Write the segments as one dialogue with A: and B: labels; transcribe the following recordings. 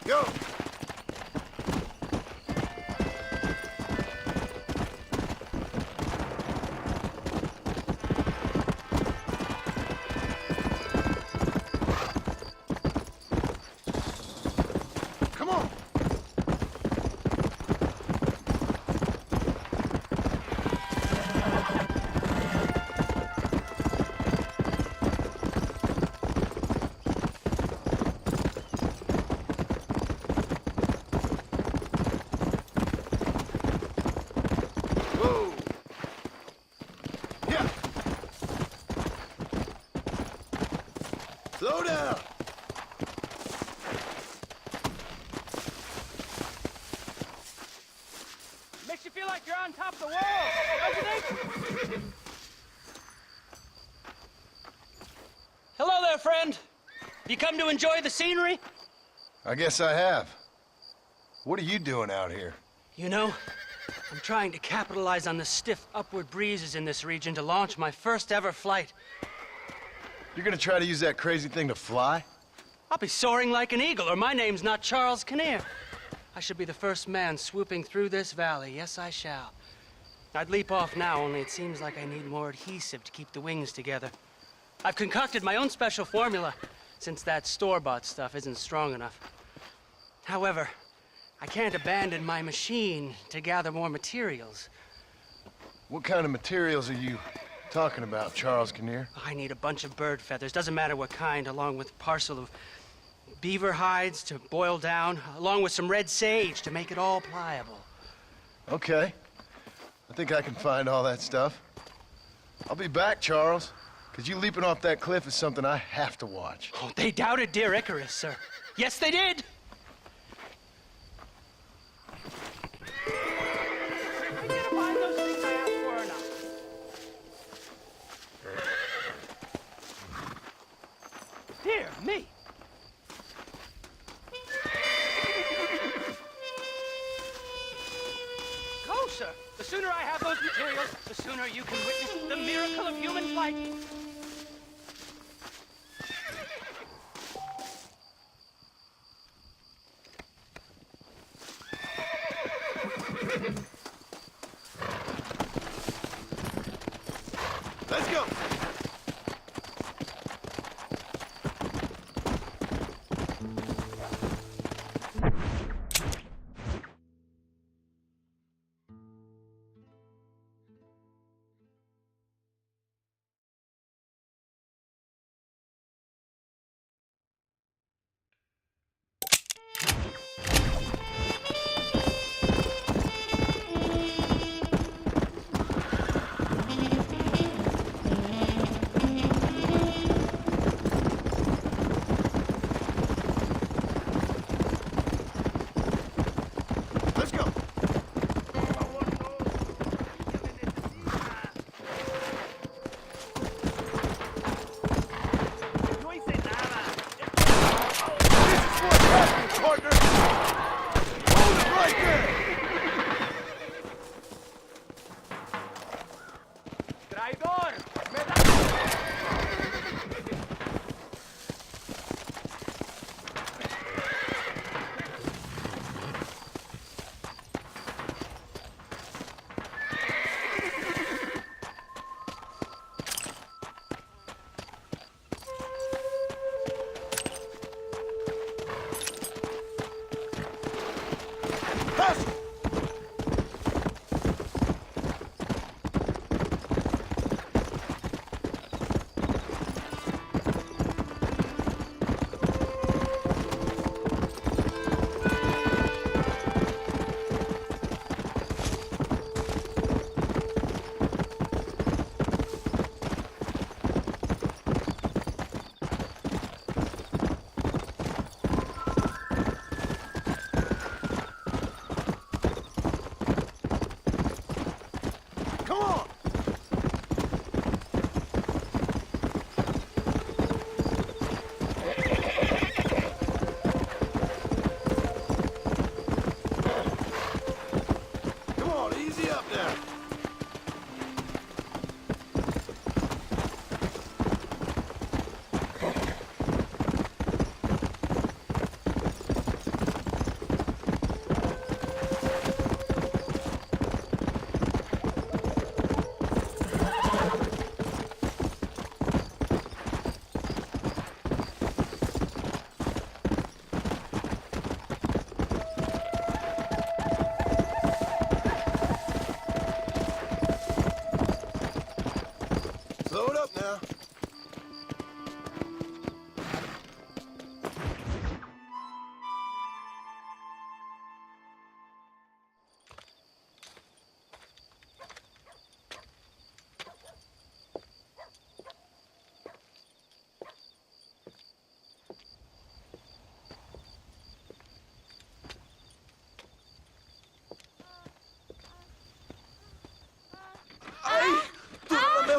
A: Go! Come on! Whoa! Yeah! Slow down!
B: Makes you feel like you're on top of the world, don't you think? Hello there, friend. You come to enjoy the scenery?
A: I guess I have. What are you doing out here?
B: You know, I'm trying to capitalize on the stiff upward breezes in this region to launch my first ever flight.
A: You're gonna try to use that crazy thing to fly?
B: I'll be soaring like an eagle, or my name's not Charles Kinnear. I should be the first man swooping through this valley. Yes, I shall. I'd leap off now, only it seems like I need more adhesive to keep the wings together. I've concocted my own special formula, since that store-bought stuff isn't strong enough. However, I can't abandon my machine to gather more materials.
A: What kind of materials are you talking about, Charles Kinnear?
B: I need a bunch of bird feathers, doesn't matter what kind, along with a parcel of beaver hides to boil down, along with some red sage to make it all pliable.
A: Okay. I think I can find all that stuff. I'll be back, Charles. Because you leaping off that cliff is something I have to watch.
B: Oh, they doubted dear Icarus, sir. Yes, they did! Are you gonna find those things I asked for or not? Dear me! Go, sir. The sooner I have those materials, the sooner you can witness the miracle of human flight.
A: Let's go!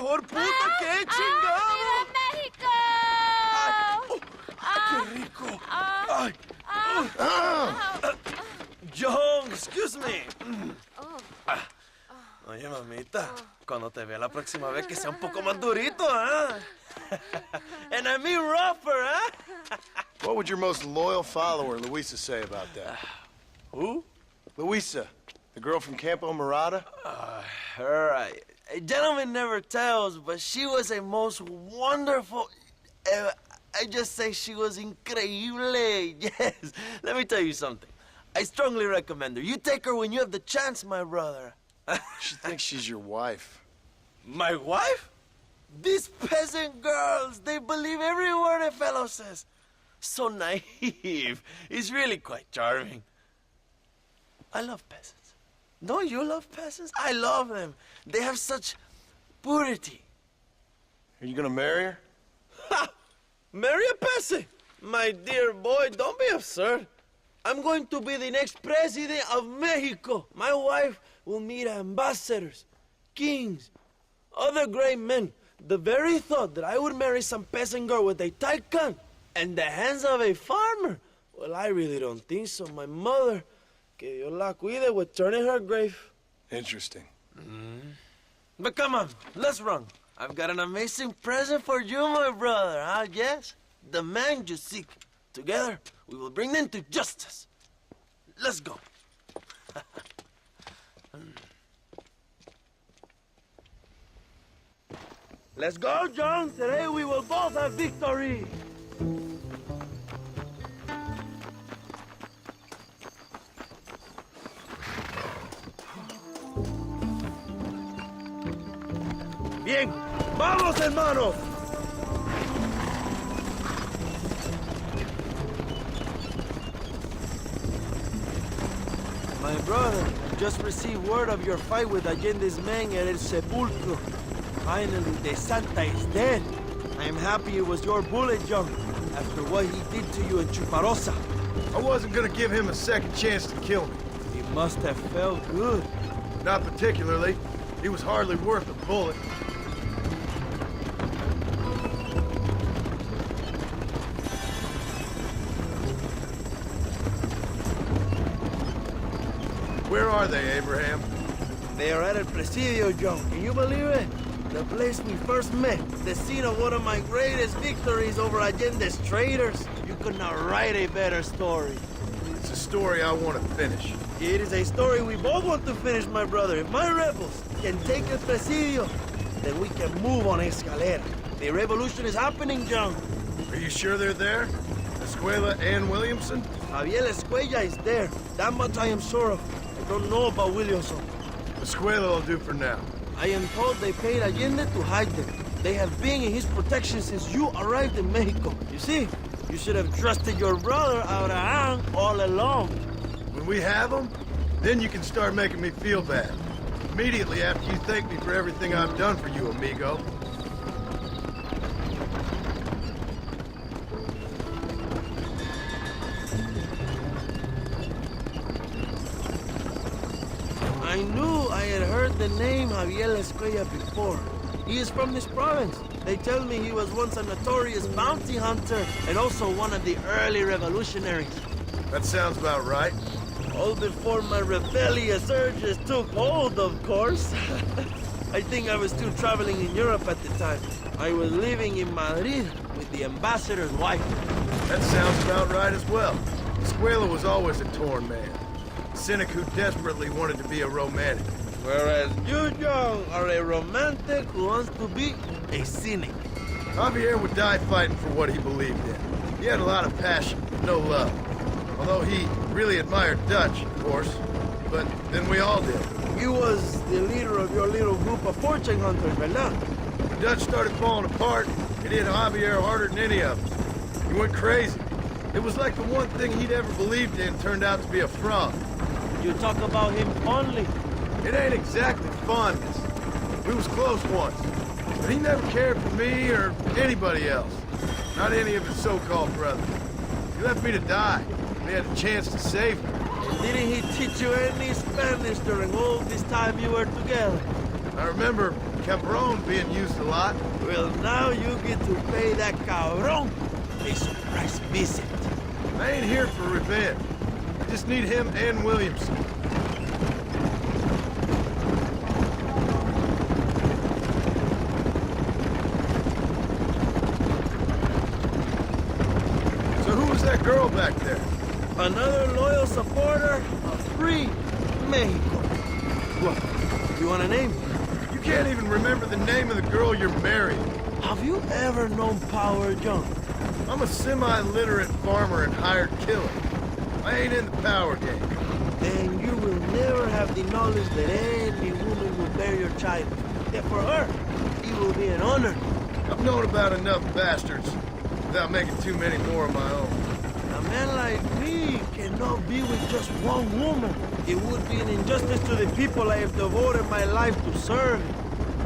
C: mejor puta que chingado.
D: México!
C: ¡Qué rico! Ay. John, excuse me. Oye, mamita, cuando te vea la próxima vez que sea un poco más durito, ¿ah? And I mean rougher, ¿ah?
A: What would your most loyal follower, Luisa, say about that?
C: Who?
A: Luisa, the girl from Campo Murata?
C: Her, a gentleman never tells, but she was a most wonderful... I just say she was increíble. Yes. Let me tell you something. I strongly recommend her. You take her when you have the chance, my brother.
A: She thinks she's your wife.
C: My wife? These peasant girls, they believe every word a fellow says. So naive. It's really quite charming. I love peasants. Don't you love peasants? I love them. They have such purity.
A: Are you gonna marry her?
C: Ha! Marry a peasant? My dear boy, don't be absurd. I'm going to be the next president of Mexico. My wife will meet ambassadors, kings, other great men. The very thought that I would marry some peasant girl with a tight gun and the hands of a farmer, well, I really don't think so. My mother, que Dios la cuide, would turn in her grave.
A: Interesting.
C: But come on, let's run. I've got an amazing present for you, my brother, huh? Yes? The man you seek. Together, we will bring them to justice. Let's go. Let's go, John. Today we will both have victory. Bien, vamos, hermanos. My brother, I just received word of your fight with Allende's men at El Sepulcro. Finally, the Santa is dead. I am happy it was your bullet, John, after what he did to you in Chuparosa.
A: I wasn't gonna give him a second chance to kill me.
C: He must have felt good.
A: Not particularly. He was hardly worth a bullet. Where are they, Abraham?
C: They are at El Presidio, John. Can you believe it? The place we first met. The scene of one of my greatest victories over Allende's traitors. You could not write a better story.
A: It's a story I want to finish.
C: It is a story we both want to finish, my brother. If my rebels can take El Presidio, then we can move on Escalera. The revolution is happening, John.
A: Are you sure they're there? Escuela and Williamson?
C: Javier Escuella is there. That much I am sure of. I don't know about Williamson.
A: Escuela will do for now.
C: I am told they paid Allende to hide them. They have been in his protection since you arrived in Mexico. You see, you should have trusted your brother Abraham all along.
A: When we have them, then you can start making me feel bad. Immediately after you thank me for everything I've done for you, amigo.
C: I knew I had heard the name Javier Escuella before. He is from this province. They tell me he was once a notorious bounty hunter and also one of the early revolutionaries.
A: That sounds about right.
C: All before my rebellious urges took hold, of course. I think I was still traveling in Europe at the time. I was living in Madrid with the ambassador's wife.
A: That sounds about right as well. Escuela was always a torn man. A cynic who desperately wanted to be a romantic.
C: Whereas you, John, are a romantic who wants to be a cynic.
A: Javier would die fighting for what he believed in. He had a lot of passion, but no love. Although he really admired Dutch, of course. But then we all did.
C: He was the leader of your little group of fortune hunters, ¿verdad?
A: When Dutch started falling apart, it hit Javier harder than any of us. He went crazy. It was like the one thing he'd ever believed in turned out to be a fraud.
C: You talk about him fondly.
A: It ain't exactly fondness. We was close once. But he never cared for me or anybody else. Not any of his so-called brothers. He left me to die. He had a chance to save me.
C: Didn't he teach you any Spanish during all this time you were together?
A: I remember cabron being used a lot.
C: Well, now you get to pay that cabron a surprise visit.
A: I ain't here for revenge. I just need him and Williamson. So who was that girl back there?
C: Another loyal supporter of free Mexico. What? You want a name?
A: You can't even remember the name of the girl you're marrying.
C: Have you ever known power, John?
A: I'm a semi-literate farmer and hired killer. I ain't in the power game.
C: Then you will never have the knowledge that any woman will bear your child. That for her, it will be an honor.
A: I've known about enough bastards without making too many more of my own.
C: A man like me cannot be with just one woman. It would be an injustice to the people I have devoted my life to serve.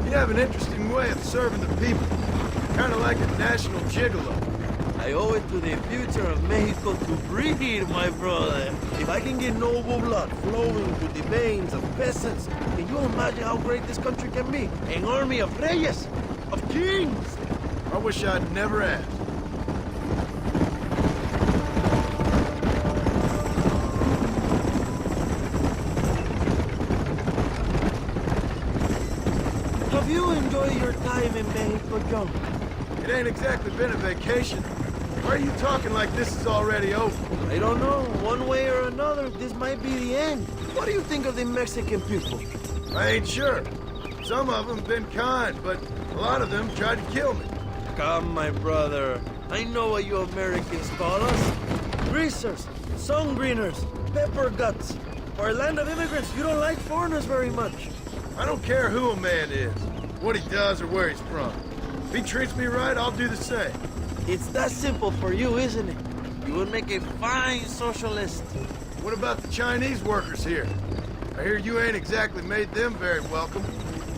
A: You have an interesting way of serving the people. Kind of like a national gigolo.
C: I owe it to the future of Mexico to breed, my brother. If I can get noble blood flowing through the veins of peasants, can you imagine how great this country can be? An army of reyes, of kings.
A: I wish I'd never asked.
C: Have you enjoyed your time in Mexico, John?
A: It ain't exactly been a vacation. Why are you talking like this is already over?
C: I don't know. One way or another, this might be the end. What do you think of the Mexican people?
A: I ain't sure. Some of them been kind, but a lot of them tried to kill me.
C: Come, my brother. I know what you Americans call us. Greasers, sun greeners, pepper guts. For a land of immigrants, you don't like foreigners very much.
A: I don't care who a man is, what he does or where he's from. If he treats me right, I'll do the same.
C: It's that simple for you, isn't it? You would make a fine socialist.
A: What about the Chinese workers here? I hear you ain't exactly made them very welcome.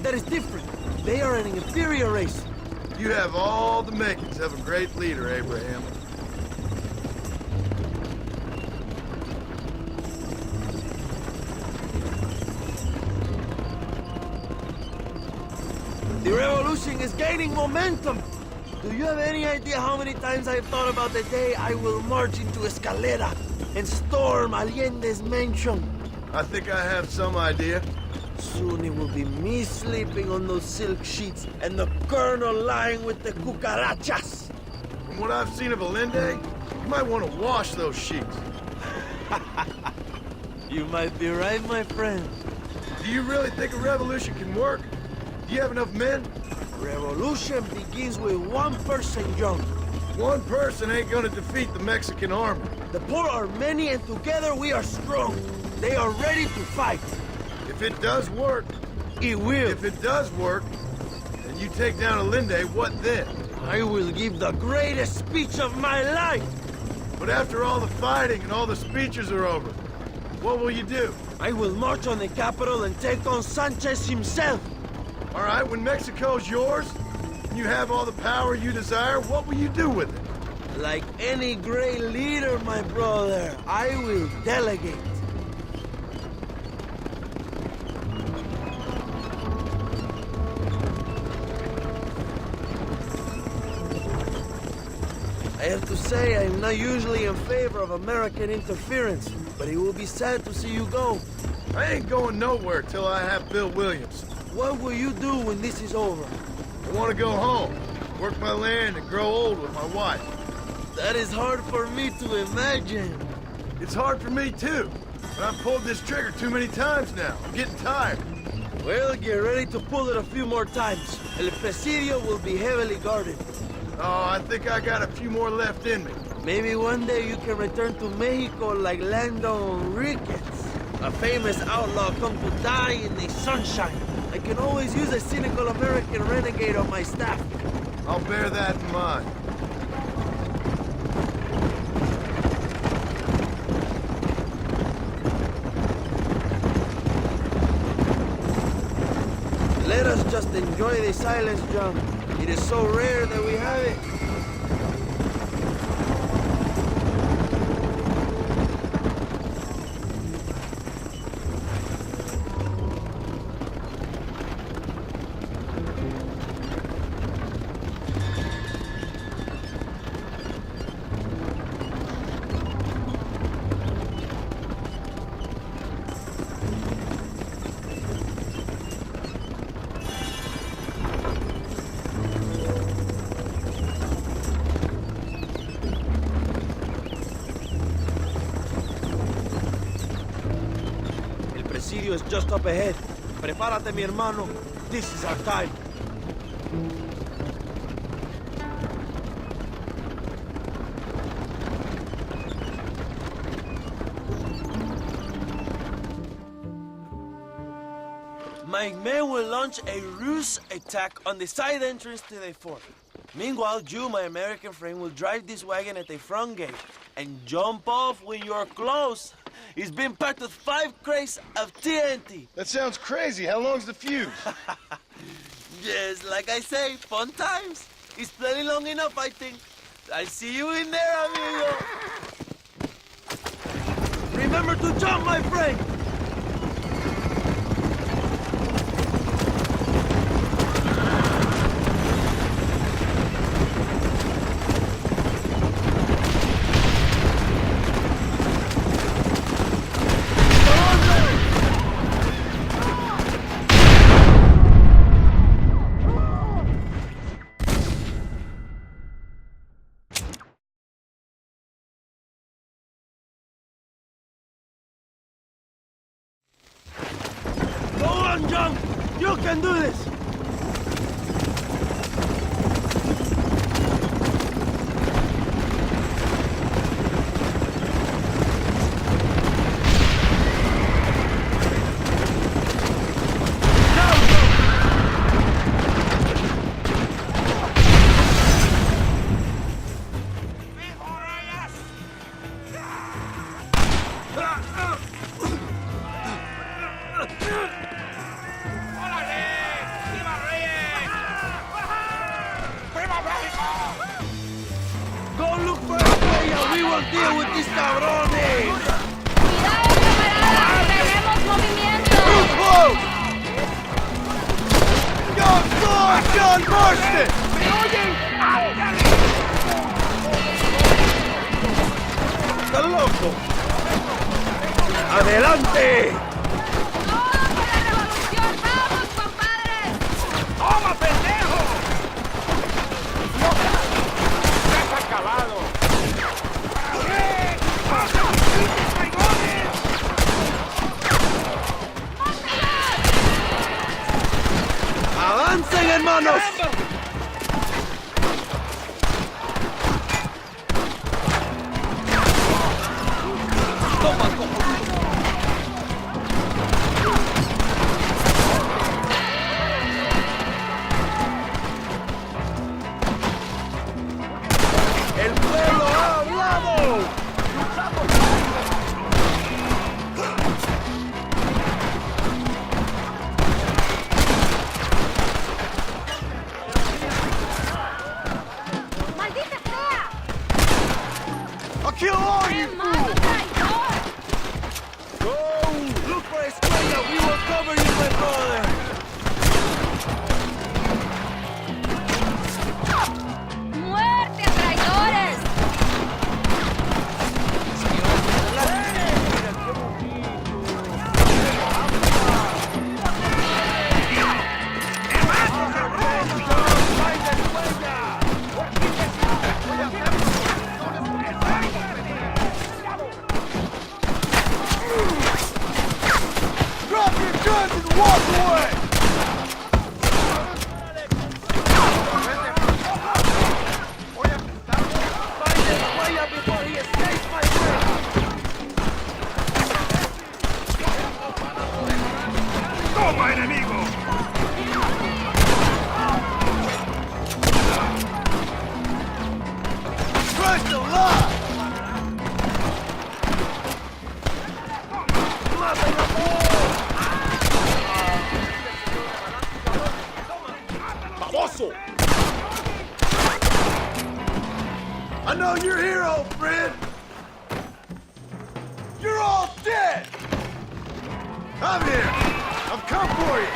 C: That is different. They are an inferior race.
A: You have all the makings of a great leader, Abraham.
C: The revolution is gaining momentum. Do you have any idea how many times I've thought about the day I will march into Escalera and storm Allende's mansion?
A: I think I have some idea.
C: Soon it will be me sleeping on those silk sheets and the colonel lying with the cucarachas.
A: From what I've seen of Allende, you might want to wash those sheets.
C: You might be right, my friend.
A: Do you really think a revolution can work? Do you have enough men?
C: Revolution begins with one person, John.
A: One person ain't gonna defeat the Mexican army.
C: The poor are many and together we are strong. They are ready to fight.
A: If it does work,
C: It will.
A: if it does work, and you take down Allende, what then?
C: I will give the greatest speech of my life.
A: But after all the fighting and all the speeches are over, what will you do?
C: I will march on the capital and take on Sanchez himself.
A: All right, when Mexico's yours, and you have all the power you desire, what will you do with it?
C: Like any great leader, my brother, I will delegate. I have to say, I'm not usually in favor of American interference, but it will be sad to see you go.
A: I ain't going nowhere till I have Bill Williams.
C: What will you do when this is over?
A: I want to go home, work my land, and grow old with my wife.
C: That is hard for me to imagine.
A: It's hard for me, too. But I've pulled this trigger too many times now. I'm getting tired.
C: Well, get ready to pull it a few more times. El Presidio will be heavily guarded.
A: Oh, I think I got a few more left in me.
C: Maybe one day you can return to Mexico like Lando Enriquez. A famous outlaw come to die in the sunshine. I can always use a cynical American renegade on my staff.
A: I'll bear that in mind.
C: Let us just enjoy the silence, John. It is so rare that we have it. presidio is just up ahead. Prepárate, mi hermano. This is our time. My men will launch a ruse attack on the side entrance to the fort. Meanwhile, you, my American friend, will drive this wagon at the front gate and jump off when you're close. It's been packed with 5 crates of TNT.
A: That sounds crazy. How long's the fuse?
C: Yes, like I say, fun times. It's plenty long enough, I think. I'll see you in there, amigo. Remember to jump, my friend. Go on, John! You can do this! Go look for Estrella! We will deal with these cabrones!
D: ¡Cuidado, camarada! ¡Tenemos movimiento!
A: Too close! John, John Marston!
D: ¿Me oyen?
C: ¡Estás loco! ¡Adelante!
D: ¡Todo por la revolución! ¡Vamos, compadres!
C: ¡Toma, pendejo!
E: ¡Has acabado!
C: ¡Avancen, hermanos! ¡El pueblo ha hablado!
D: ¡Maldita sea!
A: I'll kill all you
D: ¡Hermano traidor!
C: Go! Look for Estrella! We will cover you, my brother!
D: ¡Muerte a traidores!
A: Drop your guns and walk away!
C: Find Estrella before he escapes, my friend!
E: ¡Toma, enemigo!
A: Christ alive!
C: ¡Baboso!
A: I know you're here, old friend! You're all dead! I'm here! I've come for you!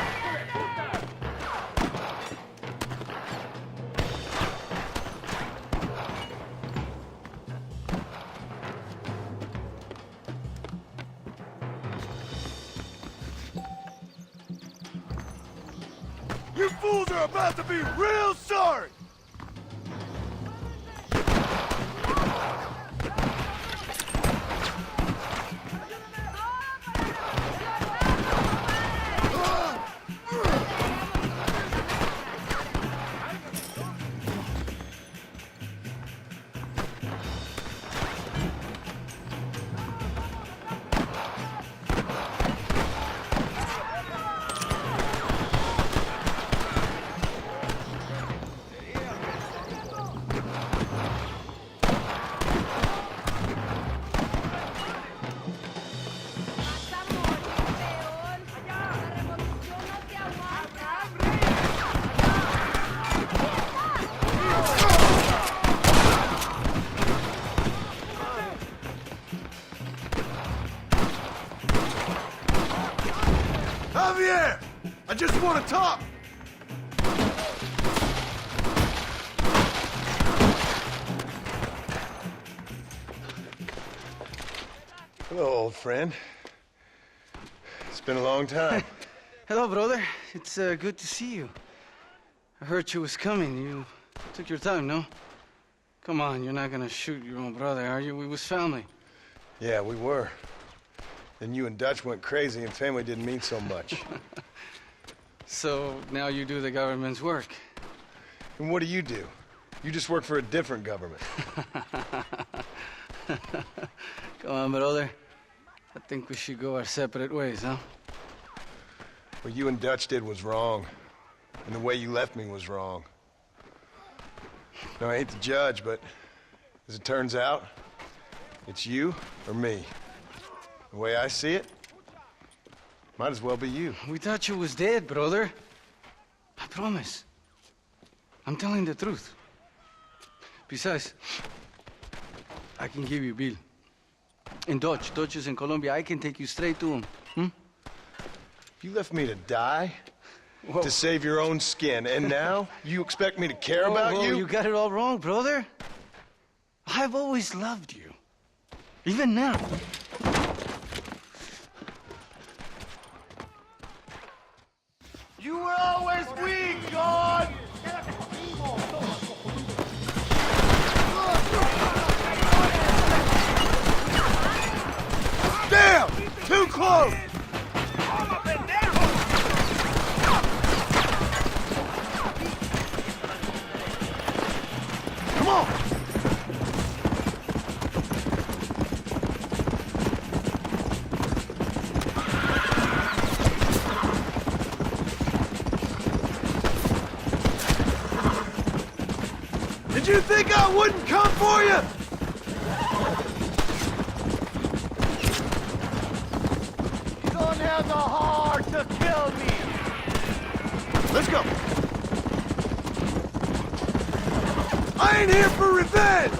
A: You fools are about to be real sorry! just want to talk! Hello, old friend. It's been a long time.
F: Hello, brother. It's good to see you. I heard you was coming. You took your time, no? Come on, you're not gonna shoot your own brother, are you? We was family.
A: Yeah, we were. Then you and Dutch went crazy and family didn't mean so much.
F: So now you do the government's work.
A: And what do? You just work for a different government.
F: Come on, brother. I think we should go our separate ways, huh?
A: What you and Dutch did was wrong. And the way you left me was wrong. Now, I hate to judge, but as it turns out, it's you or me. The way I see it, might as well be you.
F: We thought you was dead, brother. I promise. I'm telling the truth. Besides, I can give you Bill. In Dutch. Dutch is in Colombia. I can take you straight to him.
A: You left me to die?
F: Whoa.
A: To save your own skin, and now you expect me to care about
F: Whoa,
A: you?
F: You got it all wrong, brother. I've always loved you. Even now.
E: You were always weak, John!
A: Damn! Too close! Come on! Did you think I wouldn't come for you?
E: You don't have the heart to kill me!
A: Let's go. I ain't here for revenge!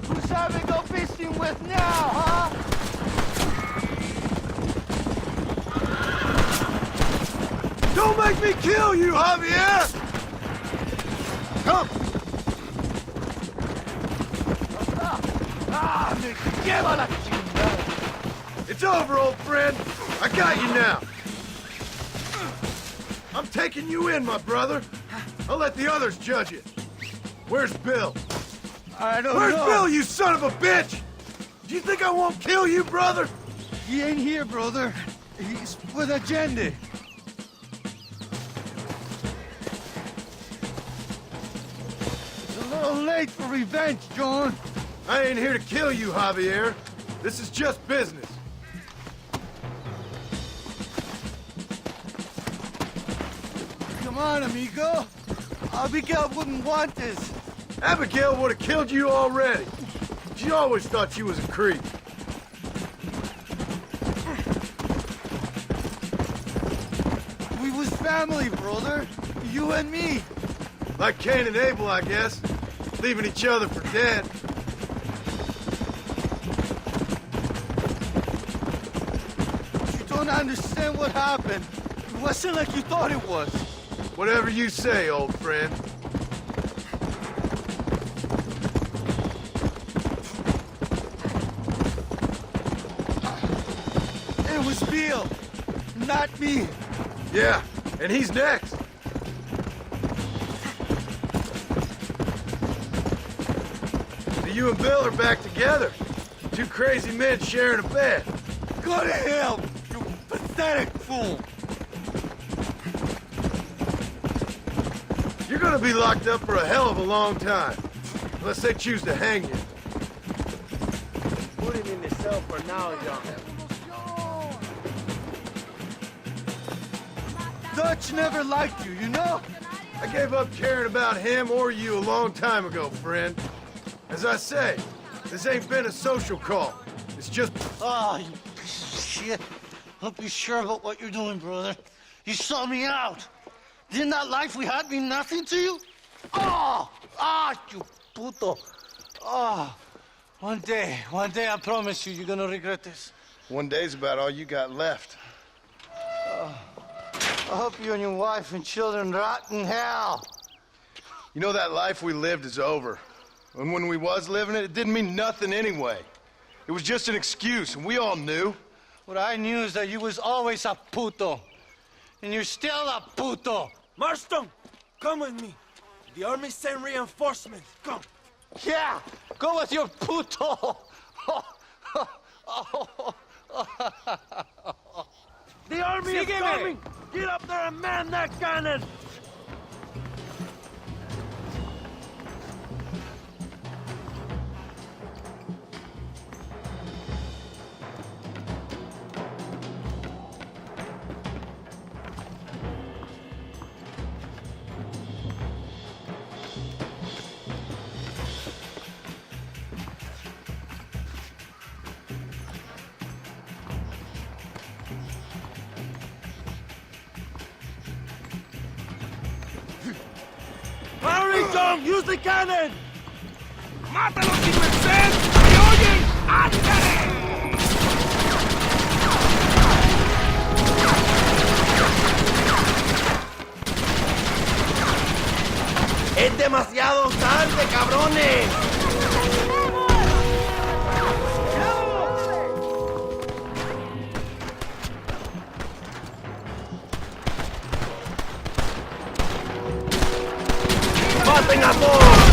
E: Who's having go fishing with now, huh?
A: Don't make me kill you, Javier! Come!
E: Ah, me lleva la chingada!
A: It's over, old friend. I got you now. I'm taking you in, my brother. I'll let the others judge it. Where's Bill?
E: I don't
A: Where's
E: know.
A: Bill, you son of a bitch? Do you think I won't kill you, brother?
E: He ain't here, brother. He's with Agenda. It's a little late for revenge, John.
A: I ain't here to kill you, Javier. This is just business.
E: Come on, amigo. Abigail wouldn't want this.
A: Abigail would have killed you already. She always thought you was a creep.
E: We was family, brother. You and me.
A: Like Cain and Abel, I guess. Leaving each other for dead.
E: You don't understand what happened. It wasn't like you thought it was.
A: Whatever you say, old friend.
E: It was Bill, not me.
A: Yeah, and he's next. So you and Bill are back together. Two crazy men sharing a bed.
E: Go to hell, you pathetic fool.
A: You're gonna be locked up for a hell of a long time. Unless they choose to hang you.
C: Put him in the cell for now, John.
E: Dutch never liked you, you know?
A: I gave up caring about him or you a long time ago, friend. As I say, this ain't been a social call. It's just...
G: Oh, you piece of shit. Don't be sure about what you're doing, brother. You saw me out. Didn't that life we had mean nothing to you? Oh! Ah, you puto. Oh. One day, I promise you, you're gonna regret this.
A: One day's about all you got left.
G: I hope you and your wife and children rot in hell.
A: You know, that life we lived is over. And when we was living it, it didn't mean nothing anyway. It was just an excuse, and we all knew.
G: What I knew is that you was always a puto. And you're still a puto.
C: Marston, come with me. The army sent reinforcements. Come.
G: Yeah, go with your puto.
C: The army is coming. Get up there and man that cannon. Hurry, Tom! Use the cannon!
H: ¡Mátalos sin merced! ¿Me oyen? ¡Ándale!
C: ¡Es demasiado tarde, cabrones! ¡Maten a todos!